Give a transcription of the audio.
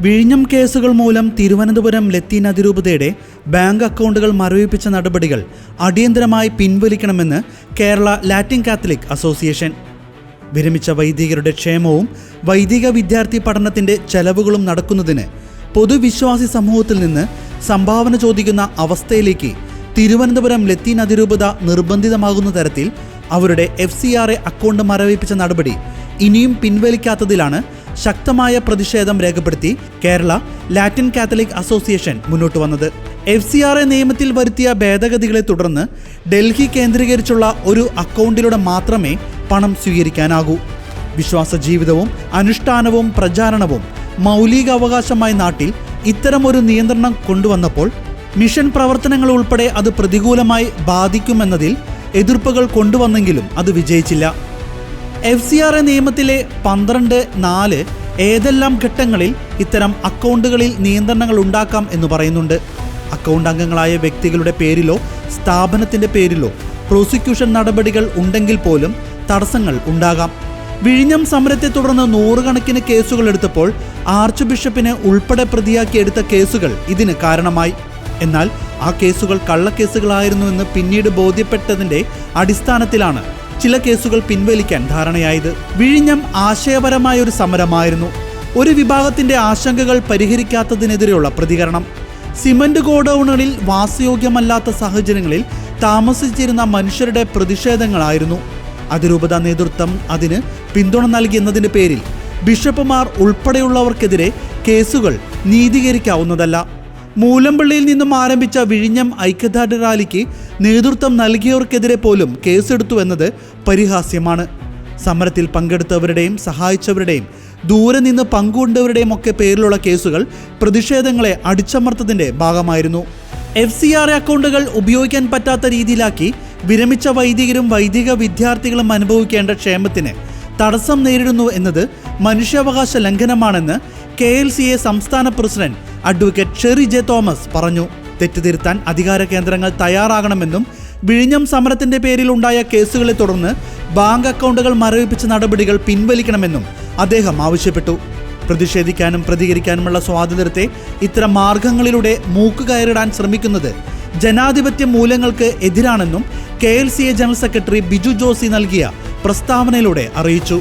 വിഴിഞ്ഞം കേസുകൾ മൂലം തിരുവനന്തപുരം ലത്തീൻ അതിരൂപതയുടെ ബാങ്ക് അക്കൗണ്ടുകൾ മരവിപ്പിച്ച നടപടികൾ അടിയന്തരമായി പിൻവലിക്കണമെന്ന് കേരള ലാറ്റിൻ കാത്തലിക് അസോസിയേഷൻ. വിരമിച്ച വൈദികരുടെ ക്ഷേമവും വൈദിക വിദ്യാർത്ഥി പഠനത്തിൻ്റെ ചെലവുകളും നടക്കുന്നതിന് പൊതുവിശ്വാസി സമൂഹത്തിൽ നിന്ന് സംഭാവന ചോദിക്കുന്ന അവസ്ഥയിലേക്ക് തിരുവനന്തപുരം ലത്തീൻ അതിരൂപത നിർബന്ധിതമാകുന്ന തരത്തിൽ അവരുടെ FCRA അക്കൗണ്ട് മരവിപ്പിച്ച നടപടി ഇനിയും പിൻവലിക്കാത്തതിലാണ് ശക്തമായ പ്രതിഷേധം രേഖപ്പെടുത്തി കേരള ലാറ്റിൻ കാത്തലിക് അസോസിയേഷൻ മുന്നോട്ട് വന്നത്. FCRA നിയമത്തിൽ വരുത്തിയ ഭേദഗതികളെ തുടർന്ന് ഡൽഹി കേന്ദ്രീകരിച്ചുള്ള ഒരു അക്കൗണ്ടിലൂടെ മാത്രമേ പണം സ്വീകരിക്കാനാകൂ. വിശ്വാസ ജീവിതവും അനുഷ്ഠാനവും പ്രചാരണവും മൗലിക അവകാശമായ നാട്ടിൽ ഇത്തരമൊരു നിയന്ത്രണം കൊണ്ടുവന്നപ്പോൾ മിഷൻ പ്രവർത്തനങ്ങൾ ഉൾപ്പെടെ അത് പ്രതികൂലമായി ബാധിക്കുമെന്നതിൽ എതിർപ്പുകൾ കൊണ്ടുവന്നെങ്കിലും അത് വിജയിച്ചില്ല. FCRA നിയമത്തിലെ 12(4) ഏതെല്ലാം ഘട്ടങ്ങളിൽ ഇത്തരം അക്കൗണ്ടുകളിൽ നിയന്ത്രണങ്ങൾ ഉണ്ടാക്കാം എന്ന് പറയുന്നുണ്ട്. അക്കൗണ്ട് അംഗങ്ങളായ വ്യക്തികളുടെ പേരിലോ സ്ഥാപനത്തിൻ്റെ പേരിലോ പ്രോസിക്യൂഷൻ നടപടികൾ ഉണ്ടെങ്കിൽ പോലും തടസ്സങ്ങൾ ഉണ്ടാകാം. വിഴിഞ്ഞം സമരത്തെ തുടർന്ന് നൂറുകണക്കിന് കേസുകൾ എടുത്തപ്പോൾ ആർച്ച് ബിഷപ്പിനെ ഉൾപ്പെടെ പ്രതിയാക്കിയെടുത്ത കേസുകൾ ഇതിന് കാരണമായി. എന്നാൽ ആ കേസുകൾ കള്ളക്കേസുകളായിരുന്നുവെന്ന് പിന്നീട് ബോധ്യപ്പെട്ടതിൻ്റെ അടിസ്ഥാനത്തിലാണ് ചില കേസുകൾ പിൻവലിക്കാൻ ധാരണയായത്. വിഴിഞ്ഞം ആശയപരമായ ഒരു സമരമായിരുന്നു. ഒരു വിഭാഗത്തിൻ്റെ ആശങ്കകൾ പരിഹരിക്കാത്തതിനെതിരെയുള്ള പ്രതികരണം. സിമന്റ് ഗോഡൌണുകളിൽ വാസയോഗ്യമല്ലാത്ത സാഹചര്യങ്ങളിൽ താമസിച്ചിരുന്ന മനുഷ്യരുടെ പ്രതിഷേധങ്ങളായിരുന്നു. അതിരൂപത നേതൃത്വം അതിന് പിന്തുണ നൽകിയെന്നതിൻ്റെ പേരിൽ ബിഷപ്പുമാർ ഉൾപ്പെടെയുള്ളവർക്കെതിരെ കേസുകൾ നീതീകരിക്കാവുന്നതല്ല. മൂലമ്പള്ളിയിൽ നിന്നും ആരംഭിച്ച വിഴിഞ്ഞം ഐക്യദാർഢ്യ റാലിക്ക് നേതൃത്വം നൽകിയവർക്കെതിരെ പോലും കേസെടുത്തു എന്നത് പരിഹാസ്യമാണ്. സമരത്തിൽ പങ്കെടുത്തവരുടെയും സഹായിച്ചവരുടെയും ദൂരെ നിന്ന് പങ്കുകൊണ്ടവരുടെയും ഒക്കെ പേരിലുള്ള കേസുകൾ പ്രതിഷേധങ്ങളെ അടിച്ചമർത്തതിൻ്റെ ഭാഗമായിരുന്നു. FCRA അക്കൗണ്ടുകൾ ഉപയോഗിക്കാൻ പറ്റാത്ത രീതിയിലാക്കി വിരമിച്ച വൈദികരും വൈദിക വിദ്യാർത്ഥികളും അനുഭവിക്കേണ്ട ക്ഷേമത്തിന് തടസ്സം നേരിടുന്നു എന്നത് മനുഷ്യാവകാശ ലംഘനമാണെന്ന് KLCA സംസ്ഥാന president advocate Sherry J Thomas പറഞ്ഞു. തെറ്റുതിരുത്താൻ അധികാര കേന്ദ്രങ്ങൾ തയ്യാറാകണമെന്നും വിഴിഞ്ഞം സമരത്തിന്റെ പേരിൽ ഉണ്ടായ കേസുകളെ തുടർന്ന് ബാങ്ക് അക്കൗണ്ടുകൾ മരവിപ്പിച്ച നടപടികൾ പിൻവലിക്കണമെന്നും അദ്ദേഹം ആവശ്യപ്പെട്ടു. പ്രതിഷേധിക്കാനും പ്രതികരിക്കാനുമുള്ള സ്വാതന്ത്ര്യത്തെ ഇത്തരം മാർഗങ്ങളിലൂടെ മൂക്കുകയറിടാൻ ശ്രമിക്കുന്നത് ജനാധിപത്യ മൂല്യങ്ങൾക്ക് എതിരാണെന്നും KLCA general secretary Biju Josy നൽകിയ പ്രസ്താവനയിലൂടെ അറിയിച്ചു.